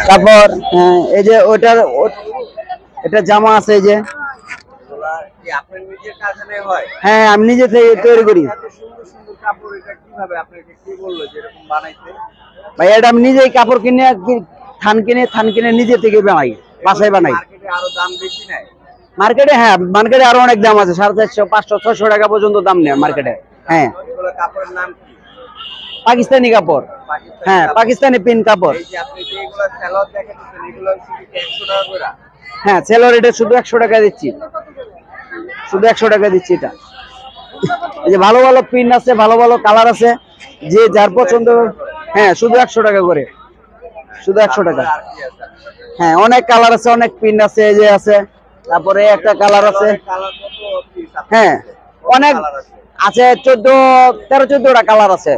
তারপর এই যে ওটার এটা জামা আছে এই যে, হ্যাঁ আমি নিজে থেকে তৈরি করি ভাই। এটা আমি নিজেই কাপড় কিনে থান কিনে নিজে থেকে বানাই, বাসায় বানাই। মার্কেটে, হ্যাঁ মার্কেটে আরো অনেক দাম আছে, 450, 500, 600 টাকা পর্যন্ত দাম নেয় মার্কেটে। হ্যাঁ পাকিস্তানি কাপড়, হ্যাঁ পাকিস্তানি পিন কাপড়। হ্যাঁ সেলর এটা শুধু 100 টাকা দিচ্ছি, শুধু 100 টাকা দিচ্ছি। এটা এই যে ভালো ভালো প্রিন্ট আছে, ভালো ভালো কালার আছে, যে যার পছন্দ। হ্যাঁ শুধু 100 টাকা করে, শুধু 100 টাকা। হ্যাঁ অনেক কালার আছে, অনেক প্রিন্ট আছে, এই যে আছে। তারপরে একটা কালার আছে, হ্যাঁ অনেক আছে, 13-14টা কালার আছে।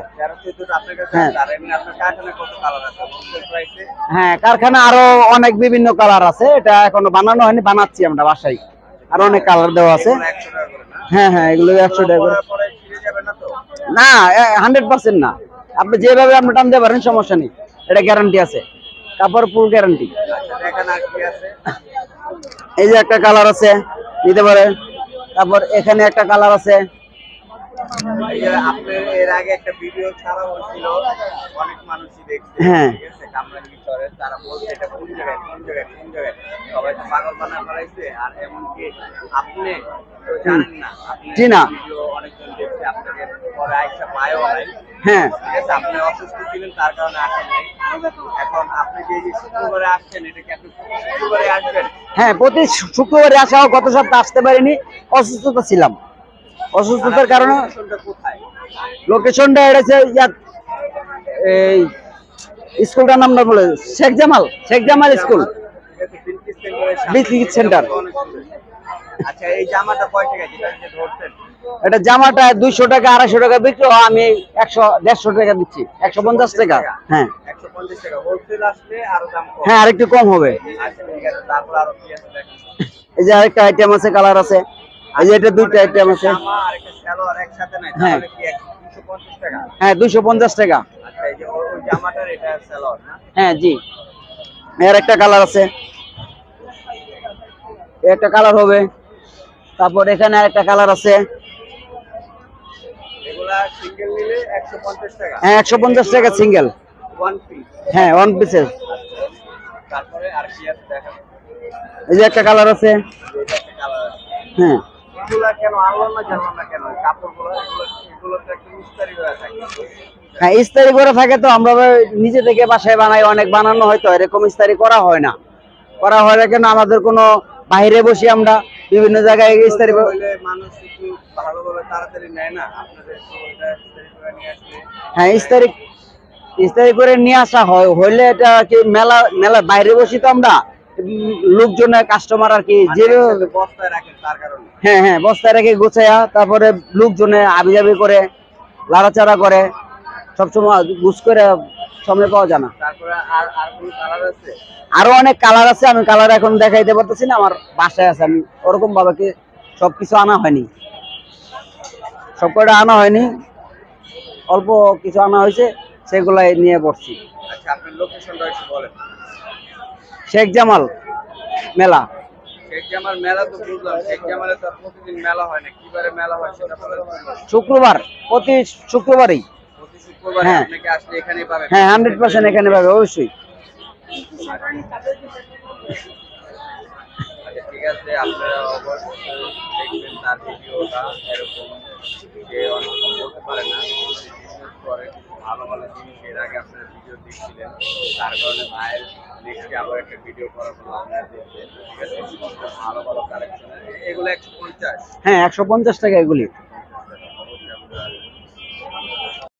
হ্যাঁ কারখানা আরো অনেক বিভিন্ন কালার আছে, এটা এখনো বানানো হয়নি, বানাচ্ছি আমরা বাসায়। আরো অনেক কালার দেওয়া আছে। হ্যাঁ হ্যাঁ এগুলো 100 টাকা করে। না 100% না, আপনি যেভাবে আপনি টানতে পারেন সমস্যা নেই, এটা গ্যারান্টি আছে, কাপড় ফুল গ্যারান্টি। এই যে একটা কালার আছে, নিতে পারে। তারপর এখানে একটা কালার আছে। এর আগে একটা ভিডিও ছাড়া হয়েছিল, অনেক মানুষই দেখছে, হ্যাঁ তারা বলছে এটা কোন জায়গায় কোন জায়গায় কোন জায়গায়, সবাই তো পাগল বানায় ফেলাইছে। আর এমনকি আপনি তো জানেন না, জি না, ভিডিও অনেকজন দেখছে, আপনাকে পরে আইসা পায়ও নাই। হ্যাঁ ঠিক আছে, আপনি অসুস্থ ছিলেন তার কারণে আসেন নাই। এখন আপনি যে শুক্রবারে আসছেন, এটা কি আপনি শুক্রবারে আসবেন? হ্যাঁ প্রতি শুক্রবারে আসাও, গত সপ্তাহে আসতে পারিনি, অসুস্থতা ছিলাম, অসুস্থতার কারণে। লোকেশনটা এটা এই স্কুলটার নামটা বলে, শেখ জামাল স্কুল, বিসিক সেন্টার। আচ্ছা এই জামাটা কয় টাকা যেটা ধরছেন? এটা জামাটা 200 টাকা 250 টাকা বিক্রি হয়, আমি 100-150 টাকা দিচ্ছি, 150 টাকা। হ্যাঁ 150 টাকা হোলসেল আসলে আরো দাম কম, হ্যাঁ আরেকটু কম হবে। আচ্ছা ঠিক আছে, তারপর আরো কি আছে দেখেন। এই যে আরেকটা আইটেম আছে, কালার আছে, এই যে এটা দুইটা আইটেম আছে। জামা আর একটা সালোয়ার একসাথে নাই, তাহলে কি 250 টাকা? হ্যাঁ 250 টাকা। আচ্ছা এই যে ওই জামাটার এটা সালোয়ার না? হ্যাঁ জি। এর একটা কালার আছে, একটা কালার হবে। তারপর এখানে আরেকটা কালার আছে। এগুলা সিঙ্গেল নিলে 150 টাকা। হ্যাঁ 150 টাকা সিঙ্গেল, ওয়ান পিস। হ্যাঁ ওয়ান পিসের। তারপরে আর কি আছে দেখেন। এই যে একটা কালার আছে, হ্যাঁ এগুলা কেন আনলো না জানলাম না কেন, কাপড়গুলো এগুলো তো একটু ইস্তারি করা থাকে। হ্যাঁ ইস্তারি করা থাকে, তো আমরা নিজে থেকে বাসায় বানাই, অনেক বানানো হয়তো, এরকম ইস্তারি করা হয় না। করা হয় না কেন, আমাদের কোনো বাইরে বসি আমরা বিভিন্ন জায়গায় ইস্তারি করলে মানুষ একটু ভালোভাবে তাড়াতাড়ি নেয় না, আপনাদের এটা ইস্তারি করে নিয়ে আসলে। হ্যাঁ ইস্তারি করে নিয়ে আসা হয়, হইলে এটা কি মেলা বাইরে বসি তো আমরা, লোকজনের কাস্টমার আর কি যেভাবে বস্তায় রাখে তার কারণে। হ্যাঁ হ্যাঁ বস্তায় রেখে গোছায়া, তারপরে লোকজনে আবিজাবি করে, লাড়াচাড়া করে, সবসময় গুছ করে সময় পাওয়া যায় না। তারপরে আরো অনেক কালার আছে, আমি কালার এখন দেখাইতে পারতেছি না, আমার বাসায় আছে, আমি ওরকম ভাবে কি সবকিছু আনা হয়নি, সবকটা আনা হয়নি, অল্প কিছু আনা হয়েছে, সেগুলাই নিয়ে পড়ছি। আচ্ছা আপনার লোকেশনটা একটু বলেন। শেখ জামাল মেলা। শেখ জামাল মেলা তো বুঝলাম, শেখ জামালে তো প্রতিদিন মেলা হয় না, কিবারে মেলা হয় সেটা বলেন। শুক্রবার, প্রতি শুক্রবারই। প্রতি শুক্রবার আপনাকে আসলে এখানেই পাবেন। হ্যাঁ 100% এখানে পাবে অবশ্যই। আচ্ছা ঠিক আছে, আপনারা অবশ্যই দেখবেন তার ভিডিওটা, এরকম যে অনেক বলতে পারে না, করে ভালো ভালো জিনিস এর আগে আপনারা ভিডিও দেখছিলেন, তার কারণে ভাইয়ের নেক্সটে আবার একটা ভিডিও করার জন্য আপনারা দেখবেন। ঠিক আছে, ভালো ভালো কালেকশন। এগুলো 150। হ্যাঁ 150 টাকা এগুলি।